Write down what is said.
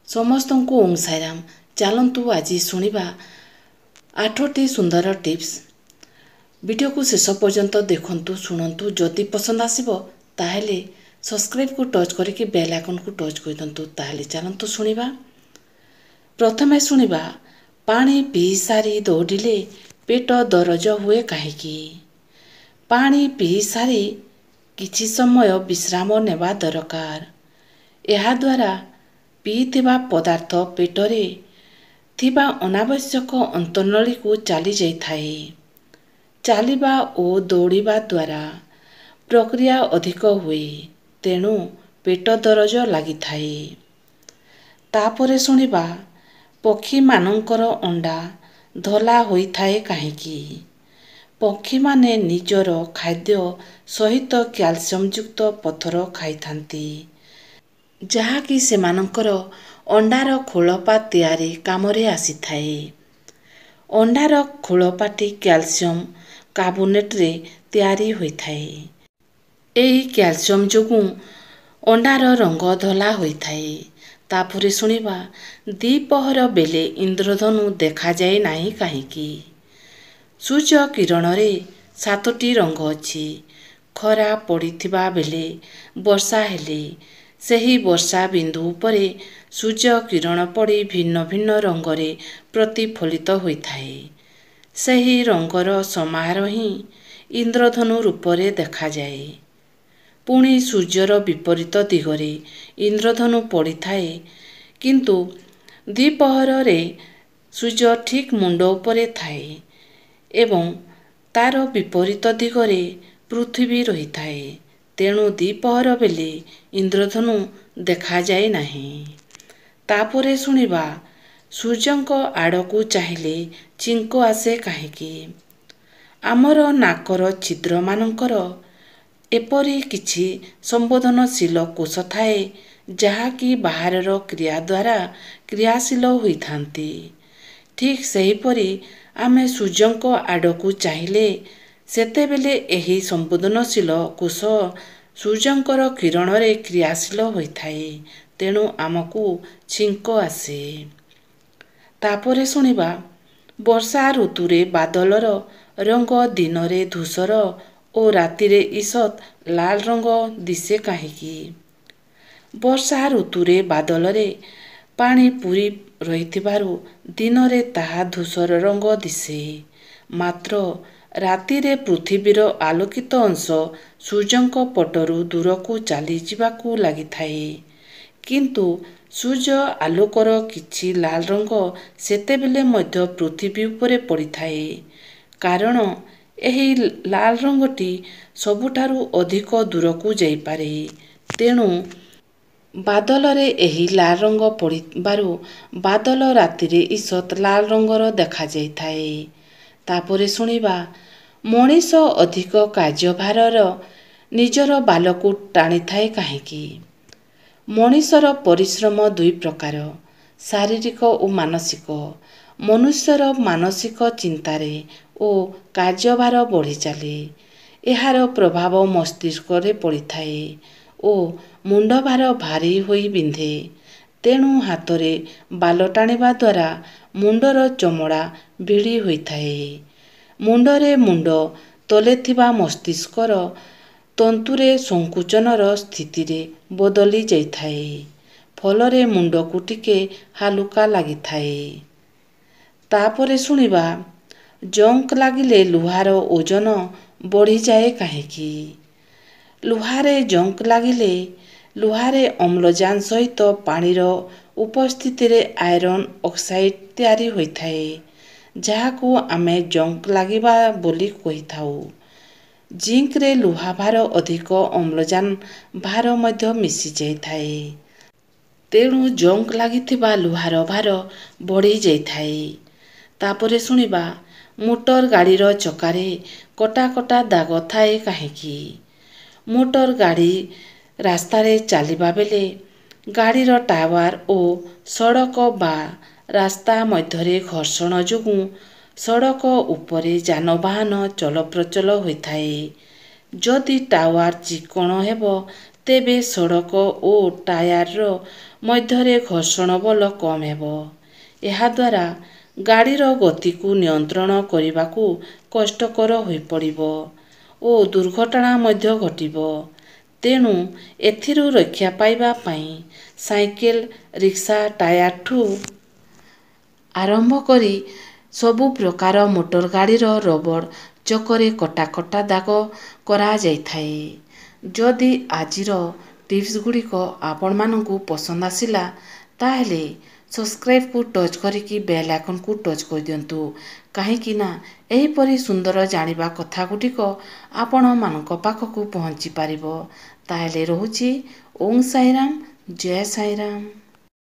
ସମସ୍ତଙ୍କୁ ଓଁ ସାଇରାମ। ଚାଲନ୍ତୁ ଆଜି ଶୁଣିବା 8ଟି ସୁନ୍ଦର ଟିପ୍ସ। ଭିଡ଼ିଓକୁ ଶେଷ ପର୍ଯ୍ୟନ୍ତ ଦେଖନ୍ତୁ, ଶୁଣନ୍ତୁ। ଯଦି ପସନ୍ଦ ଆସିବ ତାହେଲେ ସବସ୍କ୍ରାଇବ୍କୁ ଟଚ୍ କରିକି ବେଲ୍ ଆଇକନ୍କୁ ଟଚ୍ କରିଦିଅନ୍ତୁ। ତାହେଲେ ଚାଲନ୍ତୁ ଶୁଣିବା। ପ୍ରଥମେ ଶୁଣିବା, ପାଣି ପିଇ ସାରି ଦୌଡ଼ିଲେ ପେଟ ଦରଜ ହୁଏ କାହିଁକି? ପାଣି ପିଇ ସାରି କିଛି ସମୟ ବିଶ୍ରାମ ନେବା ଦରକାର। ଏହାଦ୍ୱାରା ପିଇଥିବା ପଦାର୍ଥ ପେଟରେ ଥିବା ଅନାବଶ୍ୟକ ଅନ୍ତନଳୀକୁ ଚାଲି ଯାଇଥାଏ। ଚାଲିବା ଓ ଦୌଡ଼ିବା ଦ୍ୱାରା ପ୍ରକ୍ରିୟା ଅଧିକ ହୁଏ, ତେଣୁ ପେଟ ଦରଜ ଲାଗିଥାଏ। ତାପରେ ଶୁଣିବା, ପକ୍ଷୀମାନଙ୍କର ଅଣ୍ଡା ଧଳା ହୋଇଥାଏ କାହିଁକି? ପକ୍ଷୀମାନେ ନିଜର ଖାଦ୍ୟ ସହିତ କ୍ୟାଲସିୟମ ଯୁକ୍ତ ପଥର ଖାଇଥାନ୍ତି, ଯାହାକି ସେମାନଙ୍କର ଅଣ୍ଡାର ଖୋଳପା ତିଆରି କାମରେ ଆସିଥାଏ। ଅଣ୍ଡାର ଖୋଳପାଟି କ୍ୟାଲସିୟମ କାର୍ବୋନେଟରେ ତିଆରି ହୋଇଥାଏ। ଏହି କ୍ୟାଲସିୟମ ଯୋଗୁଁ ଅଣ୍ଡାର ରଙ୍ଗ ଧଳା ହୋଇଥାଏ। ତାପରେ ଶୁଣିବା, ଦ୍ୱିପ୍ରହର ବେଳେ ଇନ୍ଦ୍ରଧନୁ ଦେଖାଯାଏ ନାହିଁ କାହିଁକି? ସୂର୍ଯ୍ୟ କିରଣରେ 7ଟି ରଙ୍ଗ ଅଛି। ଖରା ପଡ଼ିଥିବା ବେଳେ, ବର୍ଷା ହେଲେ ସେହି ବର୍ଷା ବିନ୍ଦୁ ଉପରେ ସୂର୍ଯ୍ୟ କିରଣ ପଡ଼ି ଭିନ୍ନ ଭିନ୍ନ ରଙ୍ଗରେ ପ୍ରତିଫଳିତ ହୋଇଥାଏ। ସେହି ରଙ୍ଗର ସମାହାର ହିଁ ଇନ୍ଦ୍ରଧନୁ ରୂପରେ ଦେଖାଯାଏ। ପୁଣି ସୂର୍ଯ୍ୟର ବିପରୀତ ଦିଗରେ ଇନ୍ଦ୍ରଧନୁ ପଡ଼ିଥାଏ, କିନ୍ତୁ ଦ୍ୱିପ୍ରହରରେ ସୂର୍ଯ୍ୟ ଠିକ୍ ମୁଣ୍ଡ ଉପରେ ଥାଏ ଏବଂ ତାର ବିପରୀତ ଦିଗରେ ପୃଥିବୀ ରହିଥାଏ। ତେଣୁ ଦ୍ୱିପ୍ରହର ବେଳେ ଇନ୍ଦ୍ରଧନୁ ଦେଖାଯାଏ ନାହିଁ। ତାପରେ ଶୁଣିବା, ସୂର୍ଯ୍ୟଙ୍କ ଆଡ଼କୁ ଚାହିଁଲେ ଛିଙ୍କ ଆସେ କାହିଁକି? ଆମର ନାକର ଛିଦ୍ରମାନଙ୍କର ଏପରି କିଛି ସମ୍ବେଦନଶୀଳ କୋଷ ଥାଏ, ଯାହାକି ବାହାରର କ୍ରିୟା ଦ୍ୱାରା କ୍ରିୟାଶୀଳ ହୋଇଥାନ୍ତି। ଠିକ୍ ସେହିପରି ଆମେ ସୂର୍ଯ୍ୟଙ୍କ ଆଡ଼କୁ ଚାହିଁଲେ ସେତେବେଳେ ଏହି ସମ୍ବେଦନଶୀଳ କୋଷ ସୂର୍ଯ୍ୟଙ୍କର କିରଣରେ କ୍ରିୟାଶୀଳ ହୋଇଥାଏ, ତେଣୁ ଆମକୁ ଛିଙ୍କ ଆସେ। ତାପରେ ଶୁଣିବା, ବର୍ଷା ଋତୁରେ ବାଦଲର ରଙ୍ଗ ଦିନରେ ଧୂସର ଓ ରାତିରେ ঈଷତ୍ ଲାଲ ରଙ୍ଗ ଦିଶେ କାହିଁକି? ବର୍ଷା ଋତୁରେ ବାଦଲରେ ପାଣି ପୂରି ରହିଥିବାରୁ ଦିନରେ ତାହା ଧୂସର ରଙ୍ଗ ଦିଶେ। ମାତ୍ର ରାତିରେ ପୃଥିବୀର ଆଲୋକିତ ଅଂଶ ସୂର୍ଯ୍ୟଙ୍କ ପଟରୁ ଦୂରକୁ ଚାଲିଯିବାକୁ ଲାଗିଥାଏ, କିନ୍ତୁ ସୂର୍ଯ୍ୟ ଆଲୋକର କିଛି ଲାଲ ରଙ୍ଗ ସେତେବେଳେ ମଧ୍ୟ ପୃଥିବୀ ଉପରେ ପଡ଼ିଥାଏ, କାରଣ ଏହି ଲାଲ ରଙ୍ଗଟି ସବୁଠାରୁ ଅଧିକ ଦୂରକୁ ଯାଇପାରେ। ତେଣୁ ବାଦଲରେ ଏହି ଲାଲ ରଙ୍ଗ ପଡ଼ିବାରୁ ବାଦଲ ରାତିରେ ঈଷତ୍ ଲାଲ ରଙ୍ଗର ଦେଖାଯାଇଥାଏ। ତାପରେ ଶୁଣିବା, ମଣିଷ ଅଧିକ କାର୍ଯ୍ୟଭାରର ନିଜର ବାଲକୁ ଟାଣିଥାଏ କାହିଁକି? ମଣିଷର ପରିଶ୍ରମ ଦୁଇ ପ୍ରକାର, ଶାରୀରିକ ଓ ମାନସିକ। ମନୁଷ୍ୟର ମାନସିକ ଚିନ୍ତାରେ ଓ କାର୍ଯ୍ୟଭାର ବଢ଼ିଚାଲେ। ଏହାର ପ୍ରଭାବ ମସ୍ତିଷ୍କରେ ପଡ଼ିଥାଏ ଓ ମୁଣ୍ଡଭାର ଭାରୀ ହୋଇ ବିନ୍ଧେ। ତେଣୁ ହାତରେ ବାଲ ଟାଣିବା ଦ୍ୱାରା ମୁଣ୍ଡର ଚମଡ଼ା ଭିଡ଼ି ହୋଇଥାଏ। ମୁଣ୍ଡରେ ମୁଣ୍ଡ ତଳେ ଥିବା ମସ୍ତିଷ୍କର ତନ୍ତୁରେ ସଂକୁଚନର ସ୍ଥିତିରେ ବଦଳି ଯାଇଥାଏ, ଫଳରେ ମୁଣ୍ଡକୁ ଟିକେ ହାଲୁକା ଲାଗିଥାଏ। ତାପରେ ଶୁଣିବା, ଜଙ୍କ୍ ଲାଗିଲେ ଲୁହାର ଓଜନ ବଢ଼ିଯାଏ କାହିଁକି? ଲୁହାରେ ଜଙ୍କ୍ ଲାଗିଲେ ଲୁହାରେ ଅମ୍ଳଜାନ ସହିତ ପାଣିର ଉପସ୍ଥିତିରେ ଆଇରନ୍ ଅକ୍ସାଇଡ୍ ତିଆରି ହୋଇଥାଏ, ଯାହାକୁ ଆମେ ଜଙ୍କ୍ ଲାଗିବା ବୋଲି କହିଥାଉ। ଜିଙ୍କରେ ଲୁହା ଭାର ଅଧିକ ଅମ୍ଳଜାନ ଭାର ମଧ୍ୟ ମିଶିଯାଇଥାଏ, ତେଣୁ ଜଙ୍କ୍ ଲାଗିଥିବା ଲୁହାର ଭାର ବଢ଼ିଯାଇଥାଏ। ତାପରେ ଶୁଣିବା, ମୋଟର ଗାଡ଼ିର ଚକାରେ କଟା କଟା ଦାଗ ଥାଏ କାହିଁକି? ମୋଟର ଗାଡ଼ି ରାସ୍ତାରେ ଚାଲିବା ବେଳେ ଗାଡ଼ିର ଟାୟାର ଓ ସଡ଼କ ବା ରାସ୍ତା ମଧ୍ୟରେ ଘର୍ଷଣ ଯୋଗୁଁ ସଡ଼କ ଉପରେ ଯାନବାହନ ଚଳପ୍ରଚଳ ହୋଇଥାଏ। ଯଦି ଟାୟାର ଚିକ୍କଣ ହେବ, ତେବେ ସଡ଼କ ଓ ଟାୟାରର ମଧ୍ୟରେ ଘର୍ଷଣ ବଳ କମ୍ ହେବ। ଏହାଦ୍ୱାରା ଗାଡ଼ିର ଗତିକୁ ନିୟନ୍ତ୍ରଣ କରିବାକୁ କଷ୍ଟକର ହୋଇପଡ଼ିବ ଓ ଦୁର୍ଘଟଣା ମଧ୍ୟ ଘଟିବ। ତେଣୁ ଏଥିରୁ ରକ୍ଷା ପାଇବା ପାଇଁ ସାଇକେଲ, ରିକ୍ସା ଟାୟାରଠୁ ଆରମ୍ଭ କରି ସବୁ ପ୍ରକାର ମୋଟର ଗାଡ଼ିର ରବର ଚକରେ କଟା କଟା ଦାଗ କରାଯାଇଥାଏ। ଯଦି ଆଜିର ଟିପ୍ସଗୁଡ଼ିକ ଆପଣମାନଙ୍କୁ ପସନ୍ଦ ଆସିଲା ତାହେଲେ ସବସ୍କ୍ରାଇବକୁ ଟଚ୍ କରିକି ବେଲ୍ ଆଇକନ୍କୁ ଟଚ୍ କରିଦିଅନ୍ତୁ, କାହିଁକି ନା ଏହିପରି ସୁନ୍ଦର ଜାଣିବା କଥାଗୁଡ଼ିକ ଆପଣମାନଙ୍କ ପାଖକୁ ପହଞ୍ଚି ପାରିବ। ତାହେଲେ ରହୁଛି। ଓଁ ସାଇରାମ, ଜୟ ସାଇରାମ।